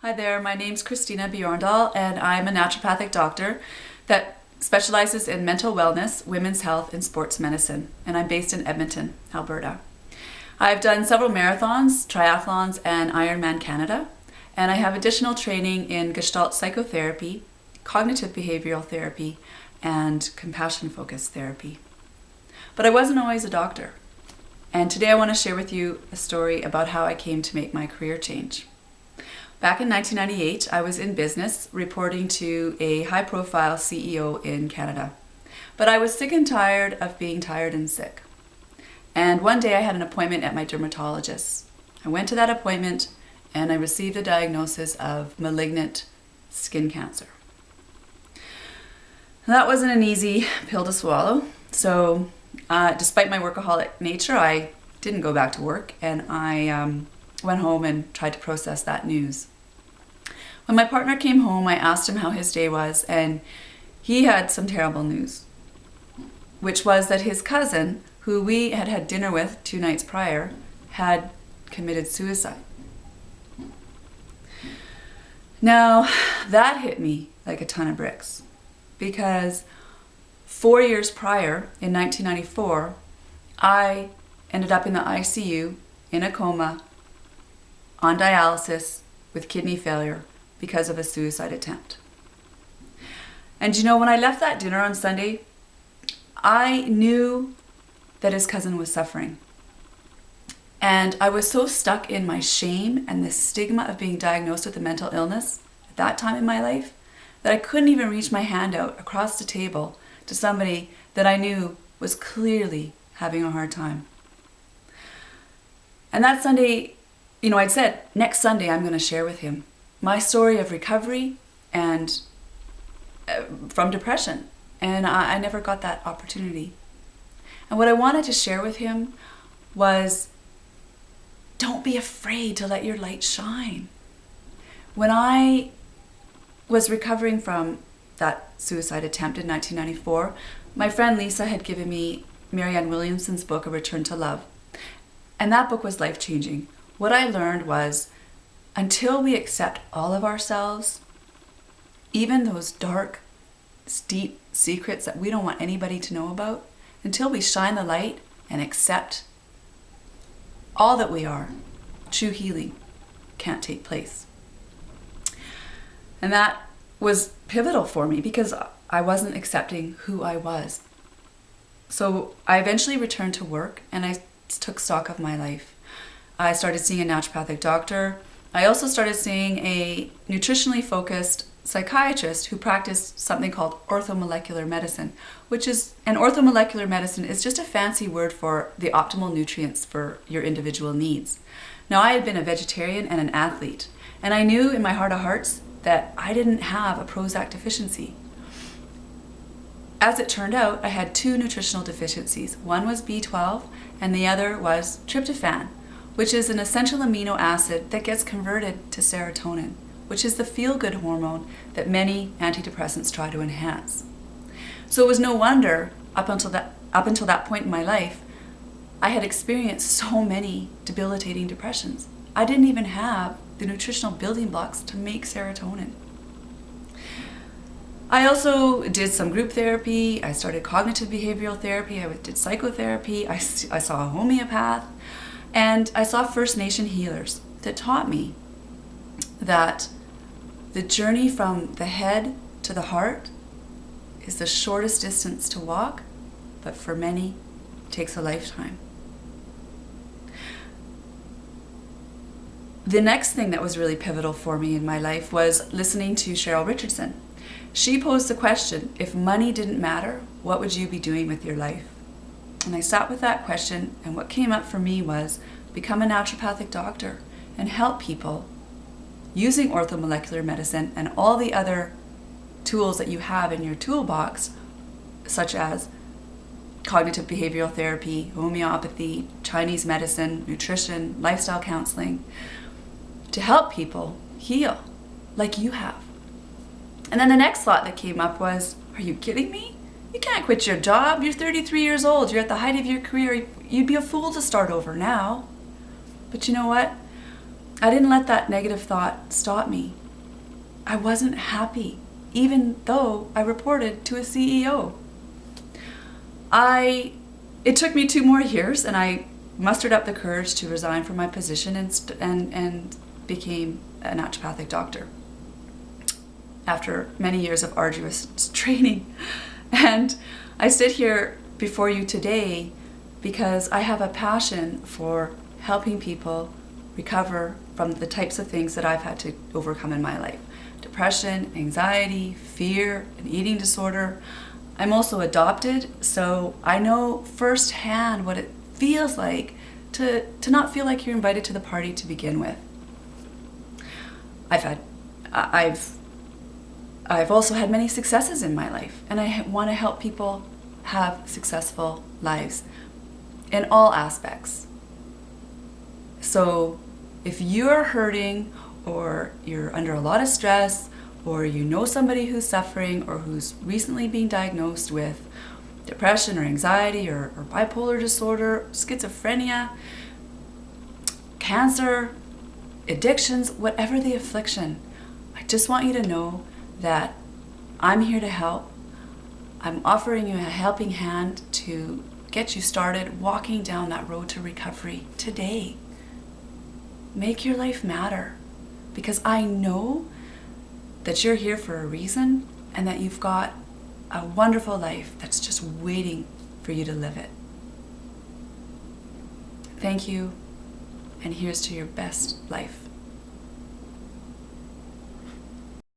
Hi there, my name's Christina Bjorndal and I'm a naturopathic doctor that specializes in mental wellness, women's health, and sports medicine. And I'm based in Edmonton, Alberta. I've done several marathons, triathlons, and Ironman Canada. And I have additional training in Gestalt psychotherapy, cognitive behavioral therapy, and compassion-focused therapy. But I wasn't always a doctor. And today I want to share with you a story about how I came to make my career change. Back in 1998, I was in business reporting to a high-profile CEO in Canada. But I was sick and tired of being tired and sick. And one day I had an appointment at my dermatologist. I went to that appointment and I received a diagnosis of malignant skin cancer. And that wasn't an easy pill to swallow. So despite my workaholic nature, I didn't go back to work and I went home and tried to process that news. When my partner came home, I asked him how his day was, and he had some terrible news, which was that his cousin, who we had had dinner with 2 nights prior, had committed suicide. Now, that hit me like a ton of bricks, because 4 years prior, in 1994, I ended up in the ICU in a coma on dialysis with kidney failure because of a suicide attempt. And you know, when I left that dinner on Sunday, I knew that his cousin was suffering. And I was so stuck in my shame and the stigma of being diagnosed with a mental illness at that time in my life that I couldn't even reach my hand out across the table to somebody that I knew was clearly having a hard time. And that Sunday, you know, I'd said, next Sunday I'm going to share with him my story of recovery and from depression. And I never got that opportunity. And what I wanted to share with him was, don't be afraid to let your light shine. When I was recovering from that suicide attempt in 1994, my friend Lisa had given me Marianne Williamson's book, A Return to Love. And that book was life-changing. What I learned was, until we accept all of ourselves, even those dark, deep secrets that we don't want anybody to know about, until we shine the light and accept all that we are, true healing can't take place. And that was pivotal for me because I wasn't accepting who I was. So I eventually returned to work and I took stock of my life. I started seeing a naturopathic doctor. I also started seeing a nutritionally focused psychiatrist who practiced something called orthomolecular medicine, orthomolecular medicine is just a fancy word for the optimal nutrients for your individual needs. Now, I had been a vegetarian and an athlete, and I knew in my heart of hearts that I didn't have a Prozac deficiency. As it turned out, I had 2 nutritional deficiencies. One was B12 and the other was tryptophan, which is an essential amino acid that gets converted to serotonin, which is the feel-good hormone that many antidepressants try to enhance. So it was no wonder, up until that point in my life, I had experienced so many debilitating depressions. I didn't even have the nutritional building blocks to make serotonin. I also did some group therapy. I started cognitive behavioral therapy. I did psychotherapy. I saw a homeopath. And I saw First Nation healers that taught me that the journey from the head to the heart is the shortest distance to walk, but for many, it takes a lifetime. The next thing that was really pivotal for me in my life was listening to Cheryl Richardson. She posed the question, if money didn't matter, what would you be doing with your life? And I sat with that question, and what came up for me was become a naturopathic doctor and help people using orthomolecular medicine and all the other tools that you have in your toolbox, such as cognitive behavioral therapy, homeopathy, Chinese medicine, nutrition, lifestyle counseling, to help people heal like you have. And then the next thought that came up was, are you kidding me? You can't quit your job. You're 33 years old. You're at the height of your career. You'd be a fool to start over now. But you know what? I didn't let that negative thought stop me. I wasn't happy, even though I reported to a CEO. It took me 2 more years, and I mustered up the courage to resign from my position and became a naturopathic doctor after many years of arduous training. And I sit here before you today because I have a passion for helping people recover from the types of things that I've had to overcome in my life. Depression, anxiety, fear, an eating disorder. I'm also adopted, so I know firsthand what it feels like to not feel like you're invited to the party to begin with. I've also had many successes in my life, and I want to help people have successful lives in all aspects. So if you're hurting, or you're under a lot of stress, or you know somebody who's suffering or who's recently been diagnosed with depression or anxiety or bipolar disorder, schizophrenia, cancer, addictions, whatever the affliction, I just want you to know that I'm here to help. I'm offering you a helping hand to get you started walking down that road to recovery today. Make your life matter, because I know that you're here for a reason and that you've got a wonderful life that's just waiting for you to live it. Thank you, and here's to your best life.